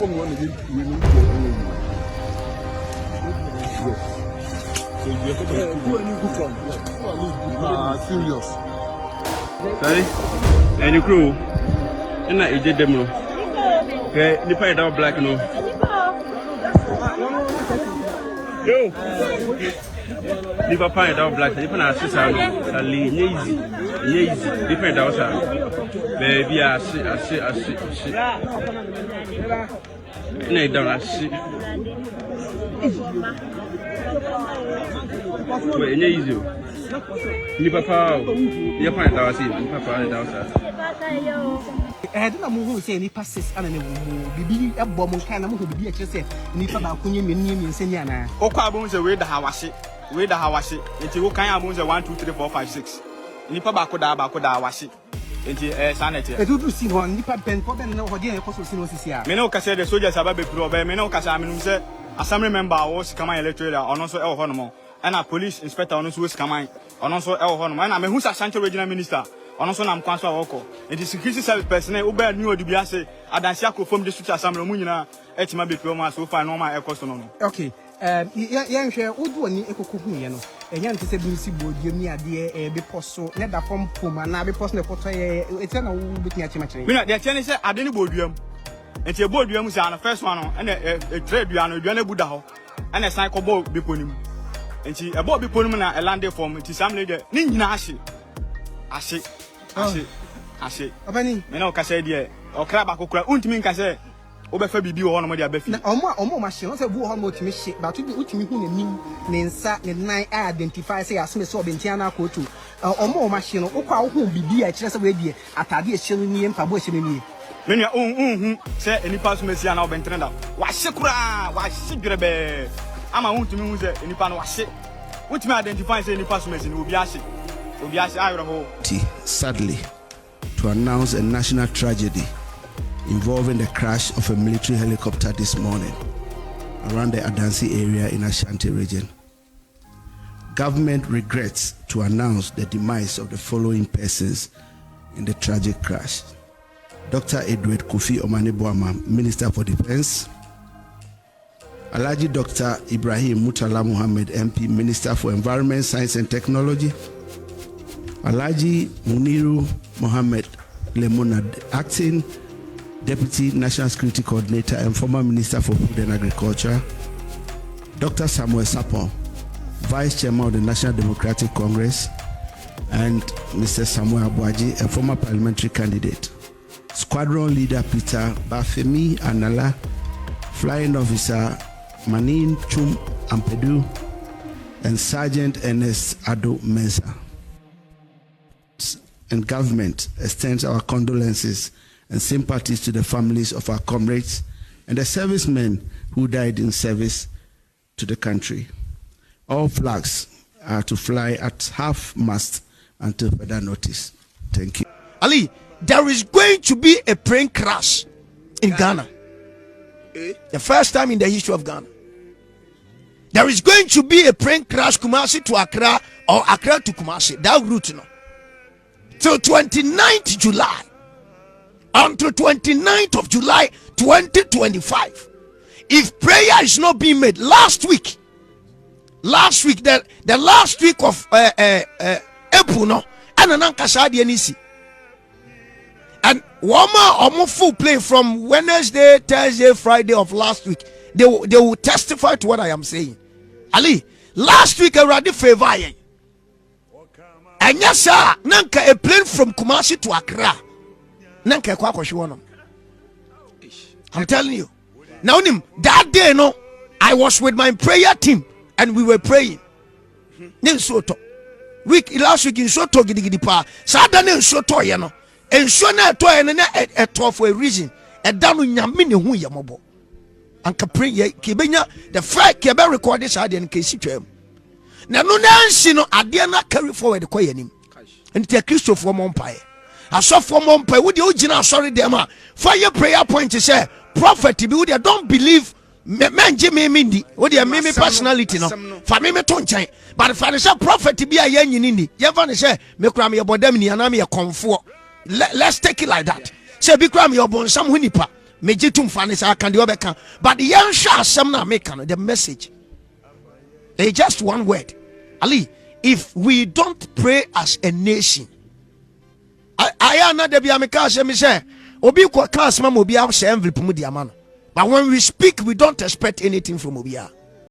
Serious. Sorry? And the crew? And I did them. Okay, the pirate are black, no. Yo! The pirate are black, the pirate are easy. The pirate are baby, I see. Nay, don't I see. Wait, easy. Ni papa, you find out, see, papa, and outside. I don't know who say any passes and be a bomb kind of who be a chess. Nipa Kunim and Seniana. Okabons away the Hawashi, with the Hawashi, and you can have 1, 2, 3, 4, 5, 6. Nipa Bakoda Washi. Sanity. I do see one Nipa Ben Coben no Hodia Cosia. Menoka said the soldiers are baby pro, Menoka Samin, assembly member was coming electoral, and also El Honomo, and a police inspector on who is coming, and also El Honomo, and I'm who's Ashanti Regional Minister, and also I'm Council Oko. It is security service personnel who bear new Dibiase, Adansi Akrofuom District Assembly Munina, Etima Diploma, so far no my economy. Okay. Young share would do any eco cooking, and young to say, Board, you near the because so let that form Puma, now because the photo, it's an old bit much. We are the tennis at any boardroom. And your boardroom is on the first one, and a trade piano, Diana Buddha, and a cycle boat beponim. And she about beponim a landed form, it is some lady, Ninashi. I say, Opening, Menoka said, yeah, or Crabako, Untimin say. Obefa bibi ho no de abafi na omo machine no say bu ho no timi hye but bi utimi hu nanim ne nsa ne nan identify say aseme so obentia na akotu omo machine no ukwa wo hu bibi a kire say we die atade a hye no nie mpa bo hye no nie menu say enipa so mesia na obentre da wa hye kura wa hye dwerebe ama utimi hu say enipa no wa hye utimi identify say enipa so mesia no obi ahye ayro ho. Sadly, to announce a national tragedy involving the crash of a military helicopter this morning around the Adansi area in Ashanti Region. Government regrets to announce the demise of the following persons in the tragic crash: Dr. Edward Kofi Omane Boamah, Minister for Defense; Alhaji Dr. Ibrahim Murtala Mohammed, MP, Minister for Environment, Science and Technology; Alhaji Muniru Mohammed Lemonad, Acting Deputy National Security Coordinator and former Minister for Food and Agriculture; Dr. Samuel Sapon, Vice Chairman of the National Democratic Congress; and Mr. Samuel Abuaji, a former parliamentary candidate; Squadron Leader Peter Bafemi Anala, Flying Officer Manin Chum Ampedu, and Sergeant Ernest Ado Mensah. And government extends our condolences and sympathies to the families of our comrades and the servicemen who died in service to the country. All flags are to fly at half-mast until further notice. Thank you. Ali, there is going to be a plane crash in Ghana. The first time in the history of Ghana. There is going to be a plane crash Kumasi to Accra or Accra to Kumasi. That route, no. Till 29th July. Until 29th of July 2025. If prayer is not being made, last week, the last week of April, no, and Wama full play from Wednesday, Thursday, Friday of last week. They will testify to what I am saying. Ali, last week I already favor. And yes, sir, nanka a plane from Kumasi to Accra. Nanka kwa kwa I'm telling you. Now, that day, no, I was with my prayer team and we were praying. Last week in Soto Gidi Pa, Saturday in Soto, you know, and Shona to a tough for a reason. A down Yamini who Yamobo. And Capri Kibenya, the fact Keba recorded Sadi and Casey Tram. Now, no, Nancy, no, I dare not carry forward the Koyanim and take Christopher Mompire. I saw for Mompire with the original sorry, Dema. Fire prayer point to say, prophet, don't believe. Man, Jimmy Mindy, what do you mean personality? No, for me, Tonchai, but if I say prophet to be a young in Indy, you have to say, Mekram your bodemini and I'm a comfort. Let's take it like that. Say, Bikram your bone, some Winnipa, meje tum fane sa kan de obeka but the yansha asem na make the message just one word Ali, if we don't pray as a nation I na de bia me ka se me say obi ko class ma obi a se envelope mu di ama no but when we speak we don't expect anything from obi a